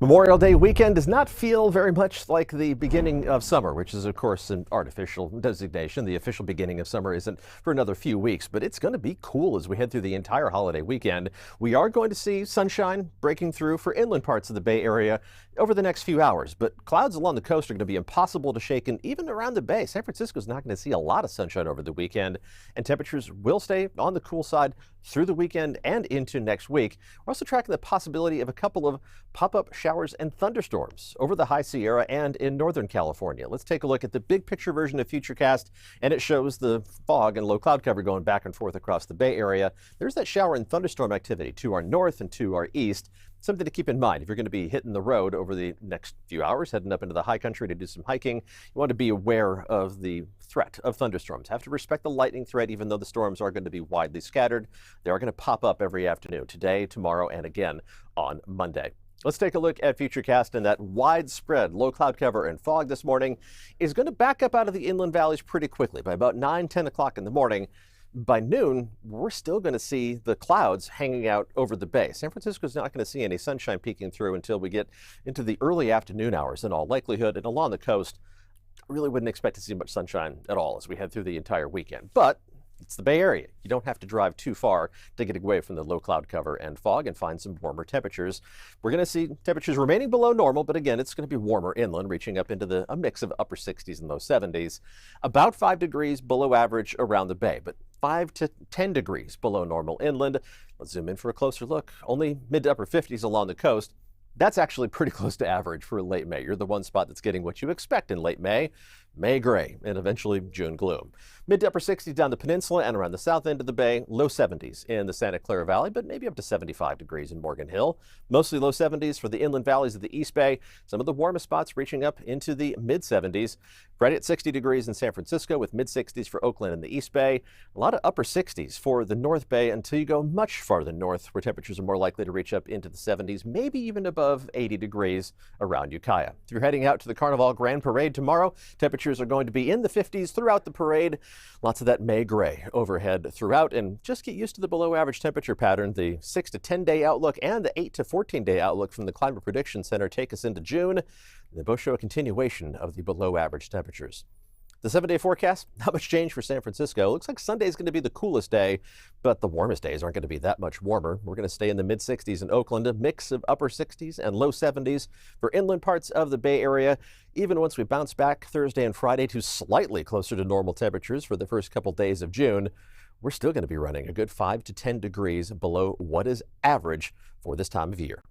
Memorial Day weekend does not feel very much like the beginning of summer, which is, of course, an artificial designation. The official beginning of summer isn't for another few weeks, but it's going to be cool as we head through the entire holiday weekend. We are going to see sunshine breaking through for inland parts of the Bay Area over the next few hours, but clouds along the coast are going to be impossible to shake, and even around the Bay. San Francisco's not going to see a lot of sunshine over the weekend, and temperatures will stay on the cool side through the weekend and into next week. We're also tracking the possibility of a couple of pop-up showers and thunderstorms over the High Sierra and in Northern California. Let's take a look at the big picture version of Futurecast, and it shows the fog and low cloud cover going back and forth across the Bay Area. There's that shower and thunderstorm activity to our north and to our east. Something to keep in mind if you're going to be hitting the road over the next few hours, heading up into the high country to do some hiking. You want to be aware of the threat of thunderstorms. Have to respect the lightning threat, even though the storms are going to be widely scattered. They are going to pop up every afternoon, today, tomorrow, and again on Monday. Let's take a look at Futurecast, and that widespread low cloud cover and fog this morning is going to back up out of the inland valleys pretty quickly by about 9-10 o'clock in the morning. By noon, we're still going to see the clouds hanging out over the bay. San Francisco is not going to see any sunshine peeking through until we get into the early afternoon hours in all likelihood. And along the coast, I really wouldn't expect to see much sunshine at all as we head through the entire weekend. But it's the Bay Area. You don't have to drive too far to get away from the low cloud cover and fog and find some warmer temperatures. We're going to see temperatures remaining below normal, but again, it's going to be warmer inland, reaching up into a mix of upper 60s and low 70s. About 5 degrees below average around the bay, but 5 to 10 degrees below normal inland. Let's zoom in for a closer look. Only mid to upper 50s along the coast. That's actually pretty close to average for late May. You're the one spot that's getting what you expect in late May. May gray and eventually June gloom. Mid to upper 60s down the peninsula and around the south end of the bay. Low 70s in the Santa Clara Valley, but maybe up to 75 degrees in Morgan Hill. Mostly low 70s for the inland valleys of the East Bay. Some of the warmest spots reaching up into the mid 70s. Friday at 60 degrees in San Francisco with mid 60s for Oakland and the East Bay. A lot of upper 60s for the North Bay until you go much farther north where temperatures are more likely to reach up into the 70s, maybe even above 80 degrees around Ukiah. If you're heading out to the Carnival Grand Parade tomorrow, temperatures are going to be in the 50s throughout the parade. Lots of that May gray overhead throughout, and just get used to the below average temperature pattern. The 6 to 10 day outlook and the 8 to 14 day outlook from the Climate Prediction Center take us into June. They both show a continuation of the below average temperatures. The 7-day forecast, not much change for San Francisco. Looks like Sunday is going to be the coolest day, but the warmest days aren't going to be that much warmer. We're going to stay in the mid 60s in Oakland, a mix of upper 60s and low 70s for inland parts of the Bay Area. Even once we bounce back Thursday and Friday to slightly closer to normal temperatures for the first couple days of June, we're still going to be running a good 5 to 10 degrees below what is average for this time of year.